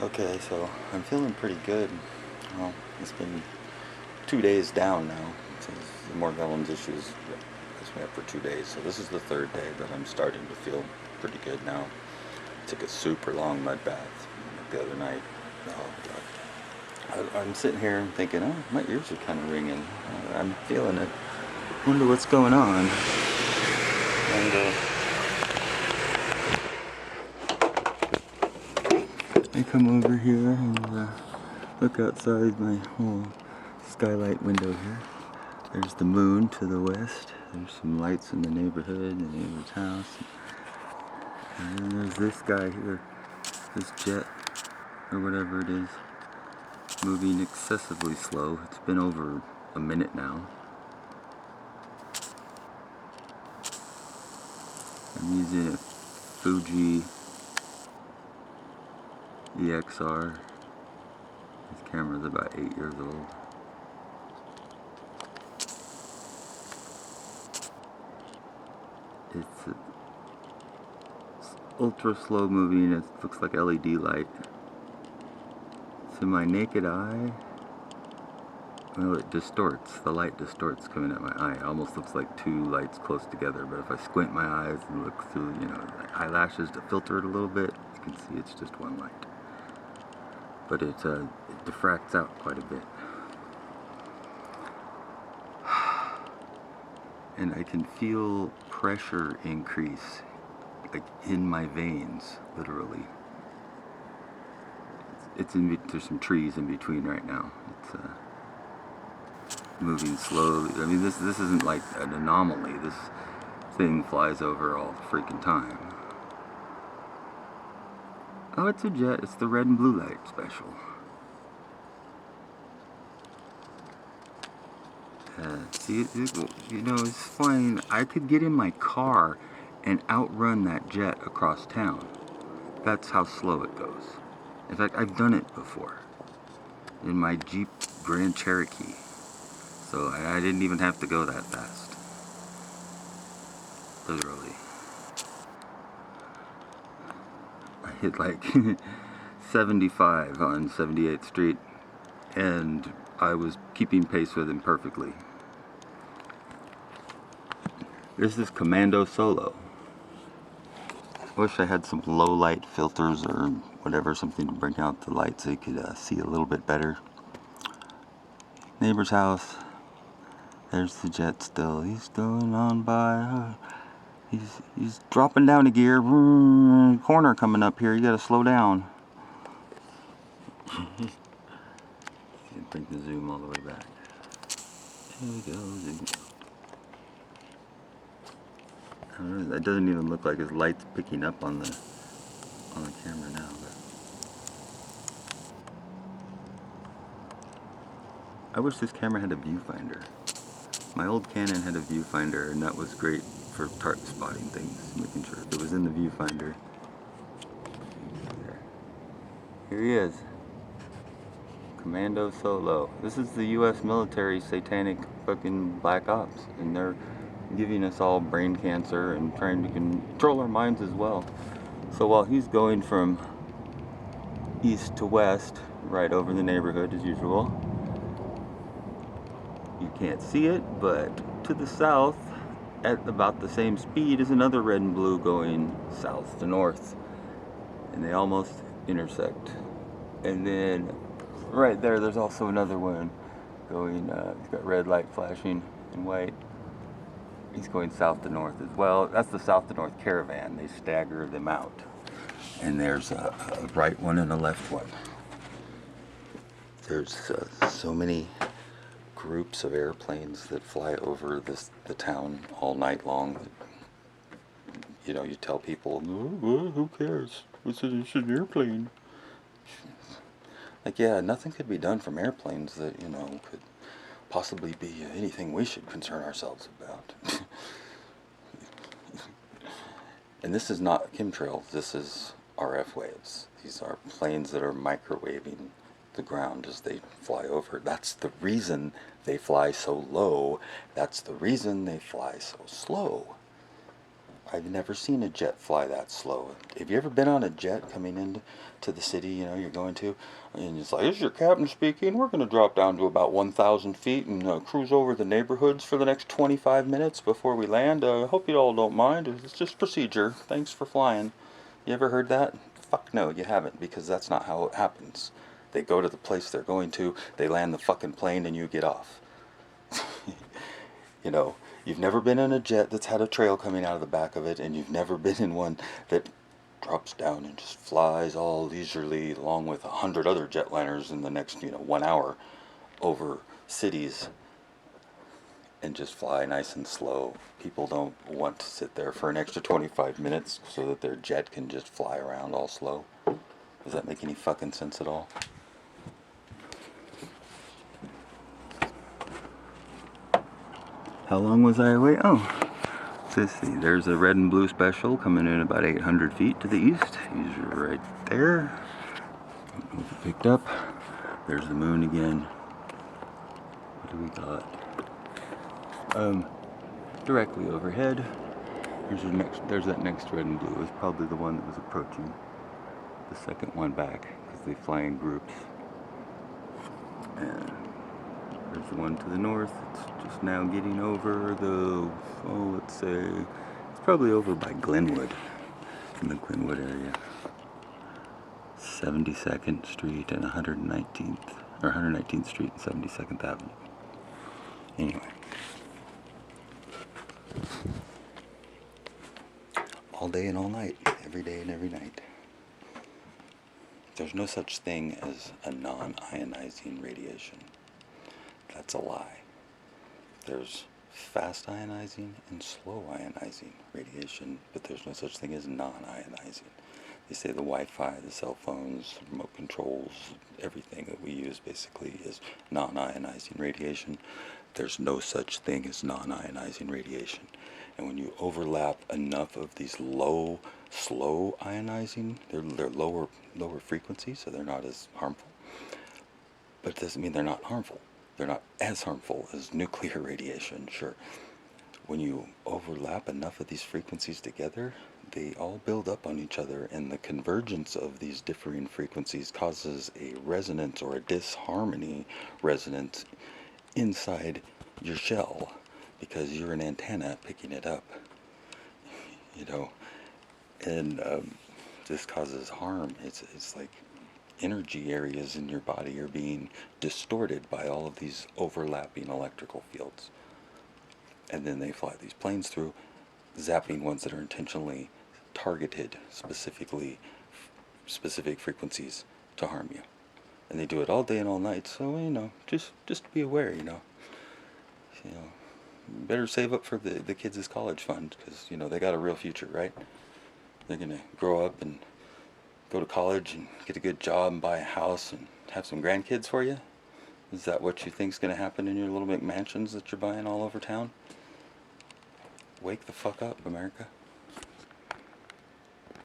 Okay, so I'm feeling pretty good. Well, it's been 2 days down now since the Morgellons issues has me up for 2 days. So this is the third day that I'm starting to feel pretty good now. I took a super long mud bath the other night. Oh, I'm sitting here and thinking, oh, my ears are kind of ringing. I'm feeling it. Wonder what's going on. And I come over here and look outside my whole skylight window here. There's the moon to the west. There's some lights in the neighborhood, the neighbor's house. And then there's this guy here, this jet, or whatever it is, moving excessively slow. It's been over a minute now. I'm using a Fuji EXR. This camera's about 8 years old. It's ultra slow moving. It looks like LED light. To my naked eye, well, it distorts. The light distorts coming at my eye. It almost looks like two lights close together. But if I squint my eyes and look through, the eyelashes to filter it a little bit, you can see it's just one light. But it diffracts out quite a bit. And I can feel pressure increase, like in my veins, literally. There's some trees in between right now. It's moving slowly. I mean, this isn't like an anomaly. This thing flies over all the freaking time. Oh, it's a jet. It's the red and blue light special. See, it's flying. I could get in my car and outrun that jet across town. That's how slow it goes. In fact, I've done it before in my Jeep Grand Cherokee. So I didn't even have to go that fast. Literally. I hit like 75 on 78th Street, and I was keeping pace with him perfectly. There's this Commando Solo. I wish I had some low light filters or whatever, something to bring out the light so you could see a little bit better. Neighbor's house. There's the jet still. He's going on by. He's dropping down a gear. Corner coming up here. You gotta slow down. Bring the zoom all the way back. There we go. Zoom. That doesn't even look like his light's picking up on the camera now. But I wish this camera had a viewfinder. My old Canon had a viewfinder, and that was great for target spotting things, making sure it was in the viewfinder. There. Here he is. Commando Solo. This is the U.S. military satanic fucking black ops, and they're giving us all brain cancer and trying to control our minds as well. So while he's going from east to west, right over the neighborhood as usual, you can't see it, but to the south, at about the same speed, is another red and blue going south to north, and they almost intersect. And then right there's also another one going, he's got red light flashing and white. He's going south to north as well. That's the south to north caravan. They stagger them out. And there's a right one and a left one. There's so many groups of airplanes that fly over the town all night long. You tell people, oh, who cares? It's an airplane. Like, yeah, nothing could be done from airplanes that, could possibly be anything we should concern ourselves about. And this is not chemtrails, this is RF waves. These are planes that are microwaving the ground as they fly over. That's the reason they fly so low. That's the reason they fly so slow. I've never seen a jet fly that slow. Have you ever been on a jet coming into the city, you know, you're going to, and it's like, this is your captain speaking, we're going to drop down to about 1,000 feet and cruise over the neighborhoods for the next 25 minutes before we land. I hope you all don't mind. It's just procedure. Thanks for flying. You ever heard that? Fuck no, you haven't, because that's not how it happens. They go to the place they're going to, they land the fucking plane, and you get off. You know, you've never been in a jet that's had a trail coming out of the back of it, and you've never been in one that drops down and just flies all leisurely along with 100 other jetliners in the next, 1 hour over cities and just fly nice and slow. People don't want to sit there for an extra 25 minutes so that their jet can just fly around all slow. Does that make any fucking sense at all? How long was I away? Oh, let's see. There's a red and blue special coming in about 800 feet to the east. He's right there. I don't know if it picked up. There's the moon again. What do we got? Directly overhead. There's that next red and blue. It's probably the one that was approaching. The second one back, because they fly in groups. And there's the one to the north. It's just now getting over the, let's say, it's probably over by Glenwood, in the Glenwood area. 72nd Street and 119th Street and 72nd Avenue. Anyway. All day and all night, every day and every night. There's no such thing as a non-ionizing radiation. That's a lie. There's fast ionizing and slow ionizing radiation, but there's no such thing as non-ionizing. They say the Wi-Fi, the cell phones, remote controls, everything that we use basically is non-ionizing radiation. There's no such thing as non-ionizing radiation. And when you overlap enough of these low, slow ionizing, they're lower frequencies, so they're not as harmful. But it doesn't mean they're not harmful. They're not as harmful as nuclear radiation, sure. When you overlap enough of these frequencies together, they all build up on each other, and the convergence of these differing frequencies causes a resonance or a disharmony resonance inside your shell, because you're an antenna picking it up, and this causes harm. It's like energy areas in your body are being distorted by all of these overlapping electrical fields. And then they fly these planes through, zapping ones that are intentionally targeted, specific frequencies to harm you. And they do it all day and all night, so, just be aware, better save up for the kids' college fund, because, they got a real future, right? They're going to grow up and go to college and get a good job and buy a house and have some grandkids for you? Is that what you think's going to happen in your little McMansions that you're buying all over town? Wake the fuck up, America.